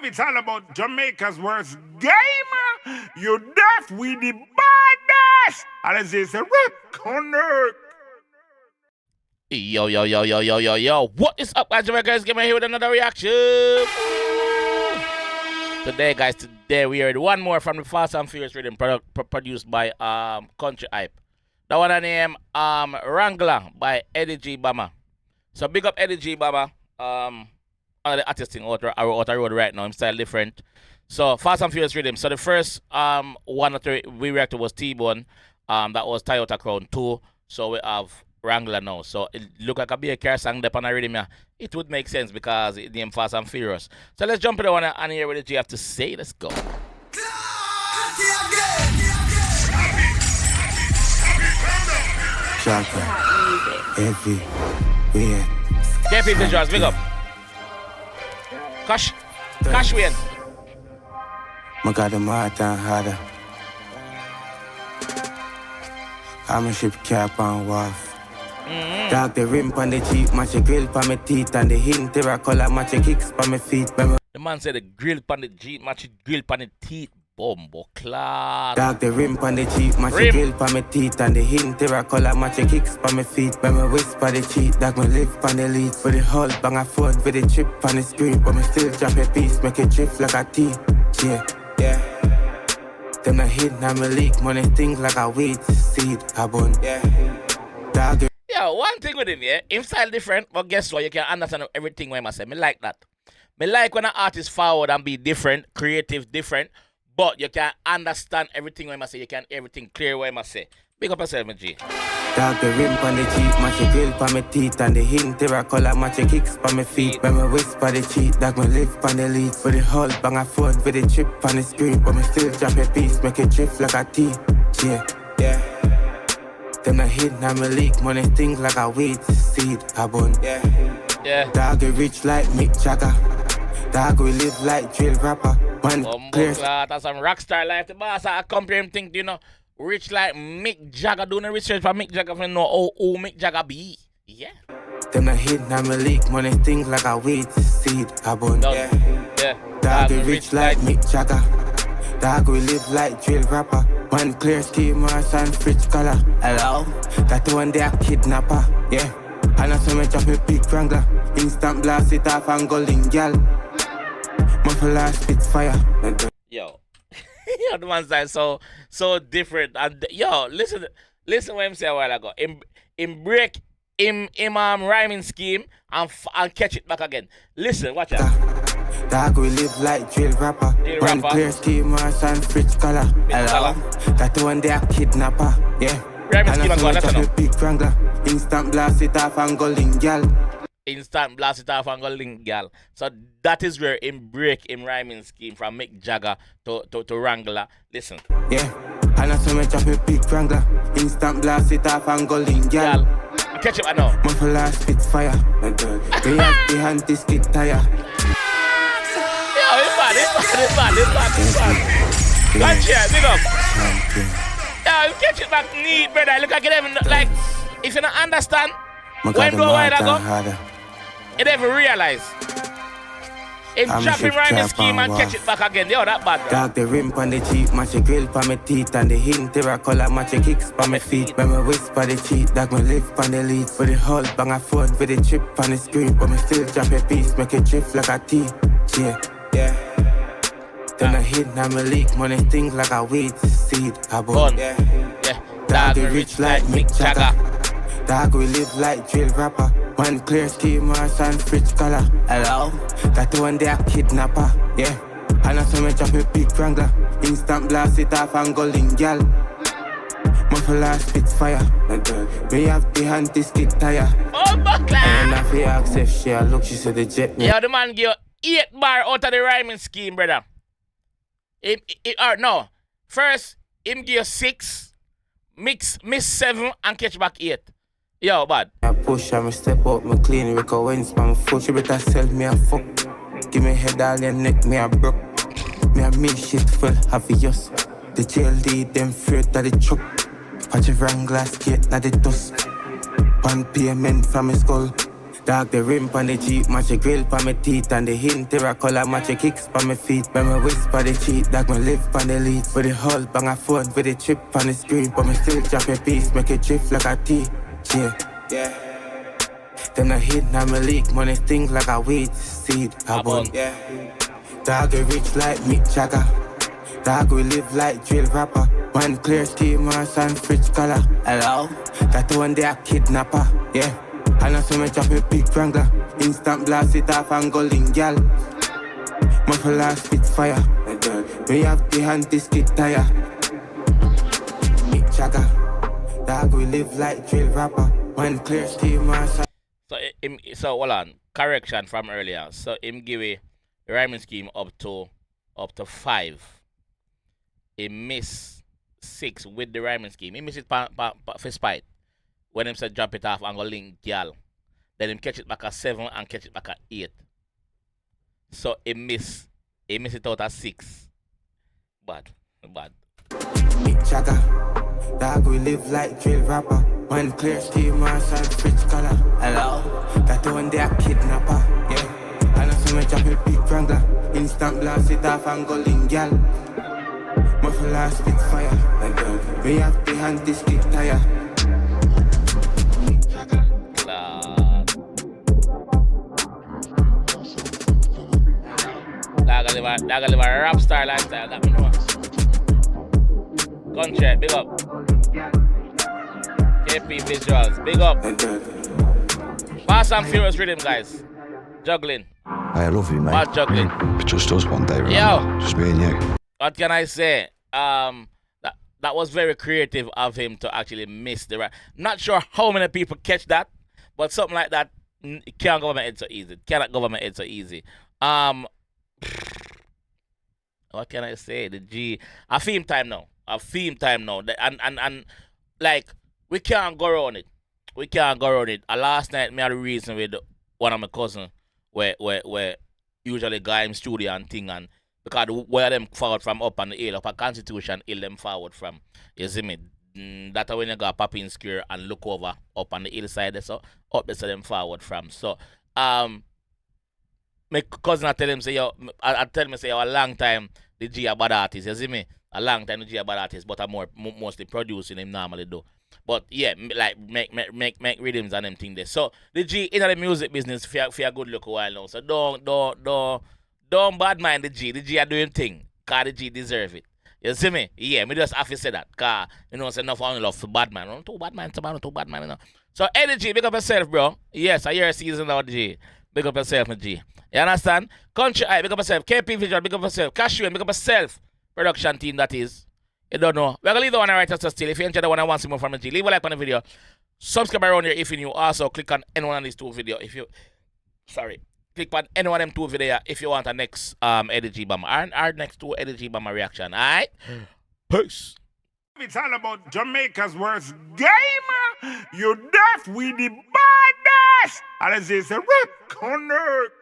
it's all about Jamaica's worst game. You deaf, we the baddest. And as it's a connect. Yo. What is up, guys? JAMAICA'S here with another reaction. Today we heard one more from the Fast and Furious rhythm produced by 𝐑𝐂𝐂𝐓𝐈𝐎𝐍. That one name Wrangler by Eddy G Bomba. So big up Eddy G Bomba. The artist thing out the road right now. I'm style different. So Fast and Furious rhythm. So the first one that we reacted was T-Bone. That was Toyota Crown 2. So we have Wrangler now. So it look like a big car song up on a rhythm. It would make sense because it named Fast and Furious. So let's jump in the one and hear what the G have to say. Let's go. Heavy, weird. KP visuals, big up. Cash win. I got them hard and harder. I'm a ship cap and wharf. Dog the rim on the cheek, match a grill on my teeth, and the hint terracola match a kicks on my feet. The man said the grill on the Jeep, match a grill on the teeth. Bomba clad. Dog the rim on the cheek, match a grill on my teeth, and the hint terracola match a kicks on my feet. When me whisper the cheat, dog me live on the lead. For the whole bang a phone with the chip on the screen, but me still drop a piece, make it drift like a tea. Yeah. Them a hit, now me leak, money things like a weed seed, a bun. Dog. Yeah, one thing with him, yeah, him style different, but guess what? You can understand everything when I say. Me like that. Me like when an artist forward and be different, creative, different, but you can understand everything when I say. You can everything clear when I say. Big up yourself, my G. Dog the rim on the cheek, match a grill on my teeth, and the hint terracola match a kicks on my feet. When me whisper the cheat, dog me live on the lead. For the whole bang a phone with the chip on the screen, but me still drop a piece, make it drift like a tea. Yeah. Them a hit, now me leak, money things like a weed seed, a bun. Yeah. Dog we rich like Mick Jagger. Dog we live like drill rapper. One clear. That's some rockstar life. The boss I compare him think, rich like Mick Jagger. Doing the research for Mick Jagger for know who Mick Jagger be. Yeah. Them a hit, now me leak, money things like a weed seed, a bun. Yeah. Dog we rich like Mick Jagger. Dog we live like drill rapper. One clear scheme, and fridge color. Hello, that one they a kidnapper. Yeah, and I saw me drop a big Wrangler. Instant blast it off and golden gal. Muffle last spit fire. Yo, the man's like so different. And yo, listen what him say a while ago. Him break him rhyming scheme and catch it back again. Listen, watch out. Dog we live like drill rapper. One clear scheme, and fridge color. Hello, that one they a kidnapper. Yeah, rhyming scheme and go. That's enough. Big Wrangler. Instant blast it off and golden gal. Instant blast it off and go link gal. So that is where him break him rhyming scheme from Mick Jagger to Wrangler. Listen. Yeah, and I saw me drop a big Wrangler. Instant blast it off and go link gal. Catch it right now. Muffle last spit fire. They have the hand this kid tire. It's bad. Watch here, big up. Yeah, you catch it back neat, brother. Look like it even, like, if you don't understand, when go wide ago, you don't even realize. If dropping rhyming scheme and catch it back again, yo, that bad, bro. Dog the rim on the cheek, match a grill on my teeth, and the hint terracola match a kicks on my feet. When me whisper the cheat, dog me live on the lead. For the whole bang a phone with the chip on the screen, but me still drop a piece, make it drift like a tea. Yeah. Then I hit, now me leak, money things like a weed seed, a bun. Yeah. Dog we rich like Mick Jagger. Dog we live like drill rapper. One clear scheme, and fridge color. Hello, that one they a kidnapper. Yeah, and I saw me drop a big Wrangler. Instant blast it off and golden gal. Muffle last spit fire. We have the hand this kid tire. Bomba clad. And I feel ask if she a look, she said the jet. Yeah, the man give 8 bar out of the rhyming scheme, brother. No. First, him give 6, miss 7, and catch back 8. Yo, bad. I push and me step up, me clean, recommence my foot. She better sell me a fuck. Give me head all your neck, me a broke. Me a make shit full obvious. The JLD, them fruit of the truck. Watch a Wrangler skate, not the dust. One payment from his skull. Dog the rim on the Jeep, match a grill pa my teeth and the hint _color match a kicks pa my feet. When me whisper the cheat, dog me live on the lead. For the hull, bang a phone with the chip on the screen, but me still drop a piece, make it drift like a tea. Yeah. Them a hit, now me leak, money stings like a weed seed. Yeah. Dog we rich like Mick Jagger. Dog we live like drill rapper. One clear scheme and fridge color. Hello, that one they a kidnapper. Yeah. I know so me drop a big Wrangler. Instant blast it off and go gal. Muffle and spit fire. We have the anti-skid tire. Mick Jagger. Dog we live like drill rapper. One clear scheme and so hold on. Correction from earlier. So him give a rhyming scheme up to 5. He miss 6 with the rhyming scheme. He miss it for spite. When him said drop it off and go link gal. Then him catch it back at 7 and catch it back at 8. So he miss it out at 6. Bad. Mick Jagger. Dog we live like drill rapper. One clear scheme and fridge color. Hello, that one they a kidnapper. Yeah, I know so me drop a big Wrangler. Instant blast it off and go gal. Muffle and spit fire. We have the anti-skid tire. That live a rap star lifestyle. That me know. Country, big up. KP Visuals, big up. Fast and Furious Rhythm, guys. Juggling. I love you, mate. What juggling? Just us one day, right? Yo. Just me and you. What can I say? That was very creative of him to actually miss the right. Not sure how many people catch that, but something like that can't go over my head so easy. Cannot go over my head so easy. What can I say? The G. A theme time now. And like we can't go around it. Last night me had a reason with one of my cousins where usually go in studio and thing, and because where them forward from up on the hill, up a Constitution hill them forward from. You see me? That's when you go pop in square and look over up on the hillside there, so up there so them forward from. So my cousin I tell him say yo, I tell him say yo, a long time the G a bad artist, you see me? A long time the G a bad artist, but I'm mostly producing him normally do. But yeah, like make rhythms and them thing there. So the G in the music business for a good look a while now. So don't bad mind the G. The G are doing thing. Cause the G deserve it. You see me? Yeah, me just have to say that. Cause you know, say enough only love for bad man. Not too bad man, you know. So Eddy G, big up yourself, bro. Yes, I hear a season now, G. Big up yourself, my G. You understand? Country Eye, big up yourself. KP Visual, big up yourself. Cashew, big up yourself. Production team, that is. You don't know. We're gonna leave the one right us still. If you enjoy the one I want to see more from the G, leave a like on the video. Subscribe around here if you're new. Also, click on any one of these 2 videos click on any one of them 2 videos if you want a next Eddy G Bomba. Our next 2 Eddy G Bomba reaction. Alright? Peace. It's all about Jamaica's worst game. You deaf with the baddest. And it's a rip connect.